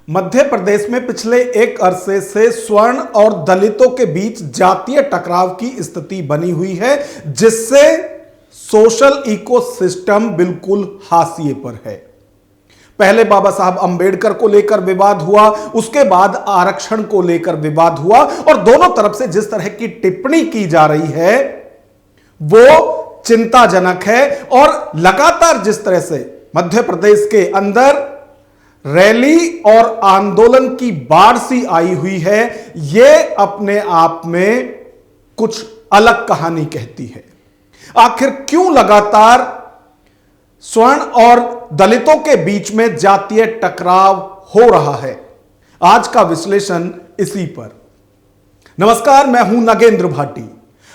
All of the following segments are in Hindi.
मध्य प्रदेश में पिछले एक अरसे से स्वर्ण और दलितों के बीच जातीय टकराव की स्थिति बनी हुई है, जिससे सोशल इकोसिस्टम बिल्कुल हाशिए पर है। पहले बाबा साहब अंबेडकर को लेकर विवाद हुआ, उसके बाद आरक्षण को लेकर विवाद हुआ और दोनों तरफ से जिस तरह की टिप्पणी की जा रही है वो चिंताजनक है। और लगातार जिस तरह से मध्य प्रदेश के अंदर रैली और आंदोलन की बाढ़ सी आई हुई है, यह अपने आप में कुछ अलग कहानी कहती है। आखिर क्यों लगातार स्वर्ण और दलितों के बीच में जातीय टकराव हो रहा है, आज का विश्लेषण इसी पर। नमस्कार, मैं हूं नगेंद्र भाटी।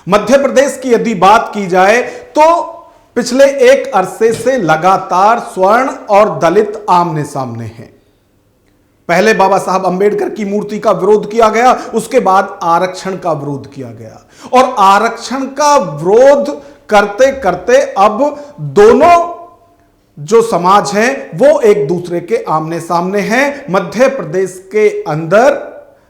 मध्य प्रदेश की यदि बात की जाए तो पिछले एक अरसे से लगातार स्वर्ण और दलित आमने सामने हैं। पहले बाबा साहब अंबेडकर की मूर्ति का विरोध किया गया, उसके बाद आरक्षण का विरोध किया गया और आरक्षण का विरोध करते करते अब दोनों जो समाज हैं वो एक दूसरे के आमने सामने हैं। मध्य प्रदेश के अंदर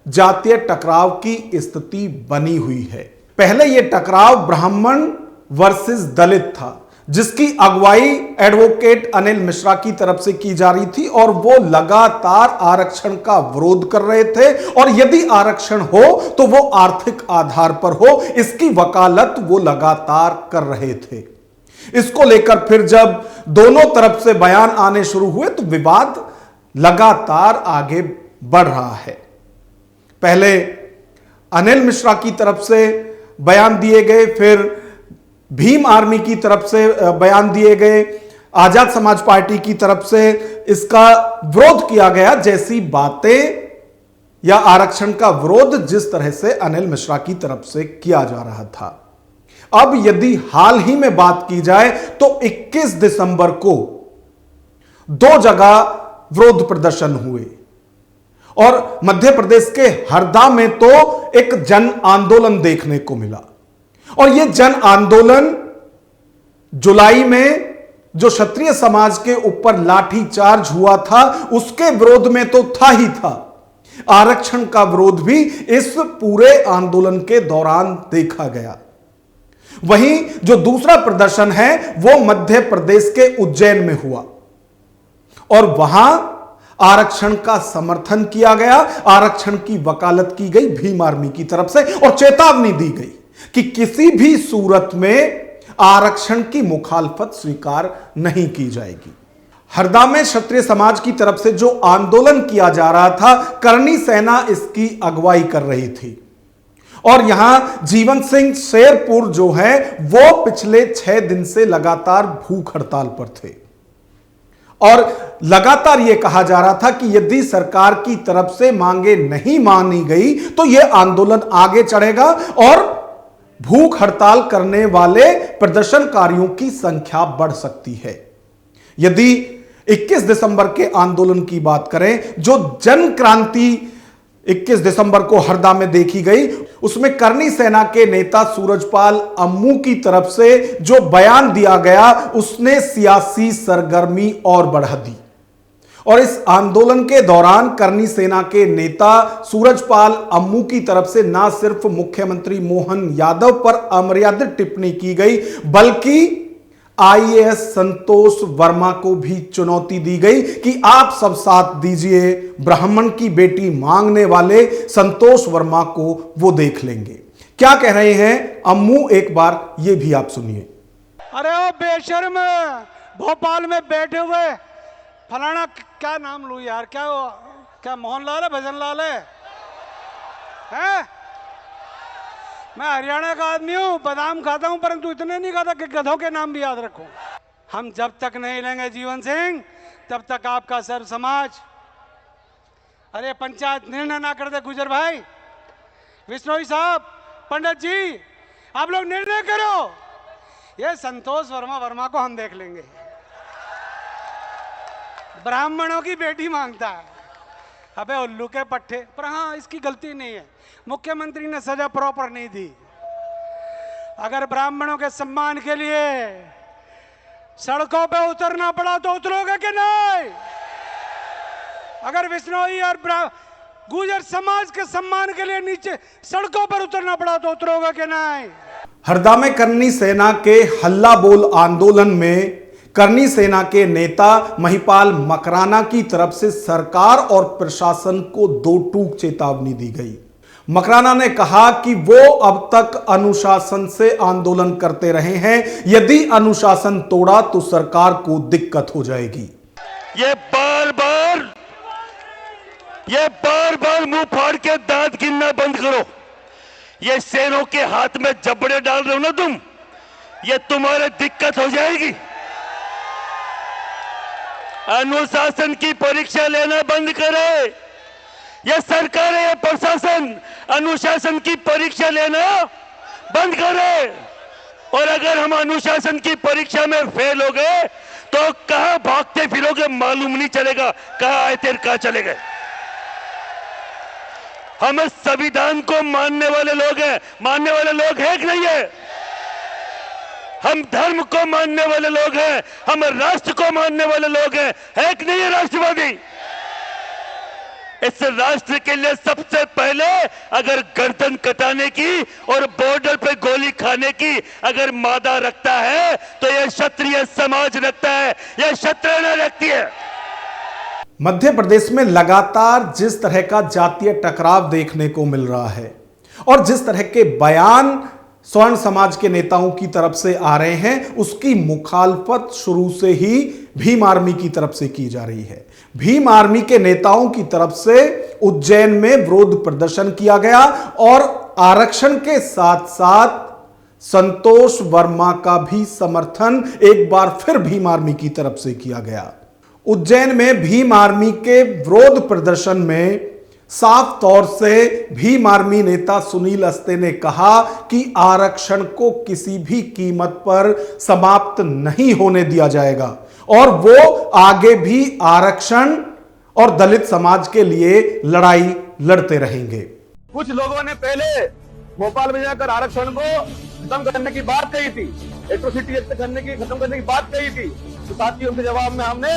जातीय टकराव की स्थिति बनी हुई है। पहले यह टकराव ब्राह्मण वर्सेस दलित था, जिसकी अगुवाई एडवोकेट अनिल मिश्रा की तरफ से की जा रही थी और वो लगातार आरक्षण का विरोध कर रहे थे और यदि आरक्षण हो तो वो आर्थिक आधार पर हो, इसकी वकालत वो लगातार कर रहे थे। इसको लेकर फिर जब दोनों तरफ से बयान आने शुरू हुए तो विवाद लगातार आगे बढ़ रहा है। पहले अनिल मिश्रा की तरफ से बयान दिए गए, फिर भीम आर्मी की तरफ से बयान दिए गए, आजाद समाज पार्टी की तरफ से इसका विरोध किया गया। जैसी बातें या आरक्षण का विरोध जिस तरह से अनिल मिश्रा की तरफ से किया जा रहा था। अब यदि हाल ही में बात की जाए तो 21 दिसंबर को दो जगह विरोध प्रदर्शन हुए और मध्य प्रदेश के हरदा में तो एक जन आंदोलन देखने को मिला। और यह जन आंदोलन जुलाई में जो क्षत्रिय समाज के ऊपर लाठीचार्ज हुआ था उसके विरोध में तो था ही था, आरक्षण का विरोध भी इस पूरे आंदोलन के दौरान देखा गया। वहीं जो दूसरा प्रदर्शन है वो मध्य प्रदेश के उज्जैन में हुआ और वहां आरक्षण का समर्थन किया गया, आरक्षण की वकालत की गई भीम आर्मी की तरफ से और चेतावनी दी गई कि किसी भी सूरत में आरक्षण की मुखालफत स्वीकार नहीं की जाएगी। हरदा में क्षत्रिय समाज की तरफ से जो आंदोलन किया जा रहा था, करणी सेना इसकी अगुवाई कर रही थी और यहां जीवन सिंह शेरपुर जो है वो पिछले 6 दिन से लगातार भूख हड़ताल पर थे और लगातार यह कहा जा रहा था कि यदि सरकार की तरफ से मांगे नहीं मानी गई तो यह आंदोलन आगे चढ़ेगा और भूख हड़ताल करने वाले प्रदर्शनकारियों की संख्या बढ़ सकती है। यदि 21 दिसंबर के आंदोलन की बात करें, जो जन क्रांति 21 दिसंबर को हरदा में देखी गई, उसमें करणी सेना के नेता सूरजपाल अम्मू की तरफ से जो बयान दिया गया उसने सियासी सरगर्मी और बढ़ा दी और इस आंदोलन के दौरान करणी सेना के नेता सूरजपाल अम्मू की तरफ से ना सिर्फ मुख्यमंत्री मोहन यादव पर अमर्यादित टिप्पणी की गई बल्कि आईएएस संतोष वर्मा को भी चुनौती दी गई कि आप सब साथ दीजिए, ब्राह्मण की बेटी मांगने वाले संतोष वर्मा को वो देख लेंगे। क्या कह रहे हैं अम्मू, एक बार ये भी आप सुनिए। अरे ओ बेशर्म, भोपाल में बैठे हुए फलाना, क्या नाम लूं यार, क्या मोहनलाल है, भजनलाल है? मैं हरियाणा का आदमी हूं, बादाम खाता हूं, परंतु इतने नहीं खाता कि गधों के नाम भी याद रखूं। हम जब तक नहीं लेंगे जीवन सिंह तब तक आपका सर्व समाज। अरे पंचायत निर्णय ना कर दे गुजर भाई, विश्नोई साहब, पंडित जी, आप लोग निर्णय करो। ये संतोष वर्मा को हम देख लेंगे, ब्राह्मणों की बेटी मांगता है। अबे उल्लू के पट्टे पर। हाँ, इसकी गलती नहीं है, मुख्यमंत्री ने सजा प्रॉपर नहीं दी। अगर ब्राह्मणों के सम्मान के लिए सड़कों पे उतरना पड़ा तो उतरोगे कि नहीं? अगर बिश्नोई और गुर्जर समाज के सम्मान के लिए नीचे सड़कों पर उतरना पड़ा तो उतरोगे कि नहीं? हरदा में करनी सेना के हल्ला बोल आंदोलन में करनी सेना के नेता महिपाल मकराना की तरफ से सरकार और प्रशासन को दो टूक चेतावनी दी गई। मकराना ने कहा कि वो अब तक अनुशासन से आंदोलन करते रहे हैं, यदि अनुशासन तोड़ा तो सरकार को दिक्कत हो जाएगी। ये बार बार मुंह फाड़ के दांत गिनना बंद करो। ये शेरों के हाथ में जबड़े डाल रहे हो ना तुम, ये तुम्हारे दिक्कत हो जाएगी। अनुशासन की परीक्षा लेना बंद करे। ये सरकार है, ये प्रशासन अनुशासन की परीक्षा लेना बंद करे। और अगर हम अनुशासन की परीक्षा में फेल हो गए तो कहां भागते फिरोगे मालूम नहीं चलेगा, कहां आए थे कहां चले गए। हम संविधान को मानने वाले लोग हैं, मानने वाले लोग हैं कि नहीं है? हम धर्म को मानने वाले लोग हैं, हम राष्ट्र को मानने वाले लोग हैं, है कि नहीं है राष्ट्रवादी? इस राष्ट्र के लिए सबसे पहले अगर गर्दन कटाने की और बॉर्डर पे गोली खाने की अगर मादा रखता है तो यह क्षत्रिय समाज रखता है, यह क्षत्रिय रखती है। मध्य प्रदेश में लगातार जिस तरह का जातीय टकराव देखने को मिल रहा है और जिस तरह के बयान स्वर्ण समाज के नेताओं की तरफ से आ रहे हैं, उसकी मुखालफत शुरू से ही भीम आर्मी की तरफ से की जा रही है। भीम आर्मी के नेताओं की तरफ से उज्जैन में विरोध प्रदर्शन किया गया और आरक्षण के साथ साथ संतोष वर्मा का भी समर्थन एक बार फिर भीम आर्मी की तरफ से किया गया। उज्जैन में भीम आर्मी के विरोध प्रदर्शन में साफ तौर से भीम आर्मी नेता सुनील अस्ते ने कहा कि आरक्षण को किसी भी कीमत पर समाप्त नहीं होने दिया जाएगा और वो आगे भी आरक्षण और दलित समाज के लिए लड़ाई लड़ते रहेंगे। कुछ लोगों ने पहले भोपाल में जाकर आरक्षण को खत्म करने की बात कही थी, एट्रोसिटी एक्ट खत्म करने की बात कही थी। तो साथियों के जवाब में हमने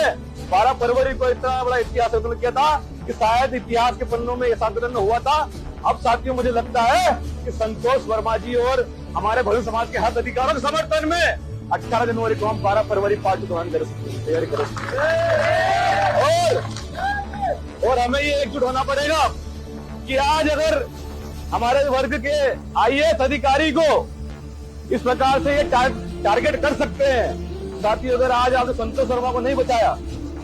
12 फरवरी को इतना बड़ा इतिहास आंदोलन किया था कि शायद इतिहास के पन्नों में यह आंदोलन हुआ था। अब साथियों मुझे लगता है कि संतोष वर्मा जी और हमारे बहुजन समाज के हक अधिकारों के समर्थन में 18 जनवरी को हम 12 फरवरी पार्टी दौरान कर तैयारी कर और हमें ये एकजुट होना पड़ेगा कि आज अगर हमारे वर्ग के IAS अधिकारी को इस प्रकार से ये टारगेट कर सकते हैं, साथियों अगर आज आपने संतोष वर्मा को नहीं बचाया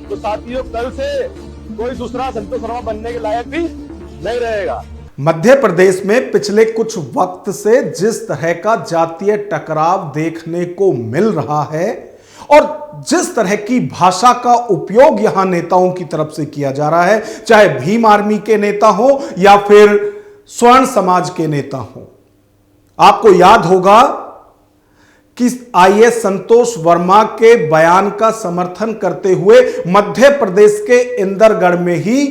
तो साथियों कल से कोई दूसरा संतोष वर्मा बनने के लायक भी नहीं रहेगा। मध्य प्रदेश में पिछले कुछ वक्त से जिस तरह का जातीय टकराव देखने को मिल रहा है और जिस तरह की भाषा का उपयोग यहां नेताओं की तरफ से किया जा रहा है, चाहे भीम आर्मी के नेता हो या फिर स्वर्ण समाज के नेता हो, आपको याद होगा कि IAS संतोष वर्मा के बयान का समर्थन करते हुए मध्य प्रदेश के इंदरगढ़ में ही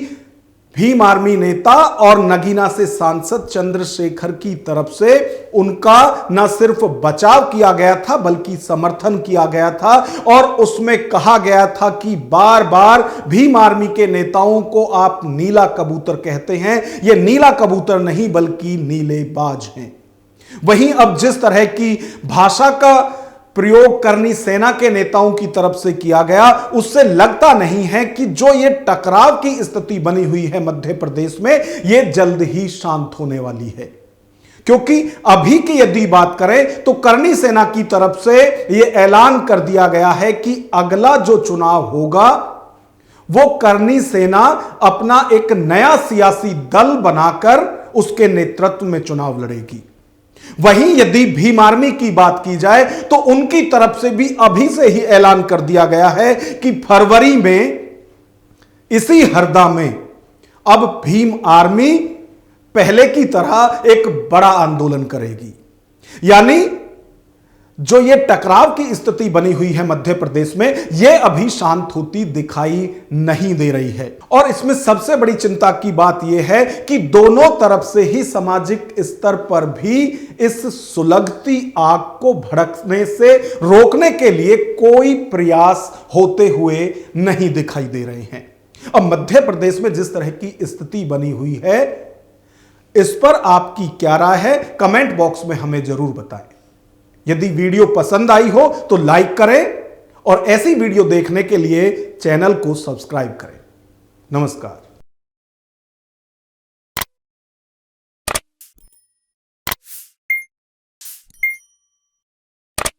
भीम आर्मी नेता और नगीना से सांसद चंद्रशेखर की तरफ से उनका न सिर्फ बचाव किया गया था बल्कि समर्थन किया गया था और उसमें कहा गया था कि बार बार भीम आर्मी के नेताओं को आप नीला कबूतर कहते हैं, ये नीला कबूतर नहीं बल्कि नीले बाज हैं। वहीं अब जिस तरह की भाषा का प्रयोग करनी सेना के नेताओं की तरफ से किया गया, उससे लगता नहीं है कि जो ये टकराव की स्थिति बनी हुई है मध्य प्रदेश में, ये जल्द ही शांत होने वाली है। क्योंकि अभी की यदि बात करें तो करनी सेना की तरफ से यह ऐलान कर दिया गया है कि अगला जो चुनाव होगा वो करनी सेना अपना एक नया सियासी दल बनाकर उसके नेतृत्व में चुनाव लड़ेगी। वहीं यदि भीम आर्मी की बात की जाए तो उनकी तरफ से भी अभी से ही ऐलान कर दिया गया है कि फरवरी में इसी हरदा में अब भीम आर्मी पहले की तरह एक बड़ा आंदोलन करेगी। यानी जो ये टकराव की स्थिति बनी हुई है मध्य प्रदेश में, ये अभी शांत होती दिखाई नहीं दे रही है। और इसमें सबसे बड़ी चिंता की बात यह है कि दोनों तरफ से ही सामाजिक स्तर पर भी इस सुलगती आग को भड़कने से रोकने के लिए कोई प्रयास होते हुए नहीं दिखाई दे रहे हैं। अब मध्य प्रदेश में जिस तरह की स्थिति बनी हुई है, इस पर आपकी क्या राय है, कमेंट बॉक्स में हमें जरूर बताएं। यदि वीडियो पसंद आई हो तो लाइक करें और ऐसी वीडियो देखने के लिए चैनल को सब्सक्राइब करें। नमस्कार।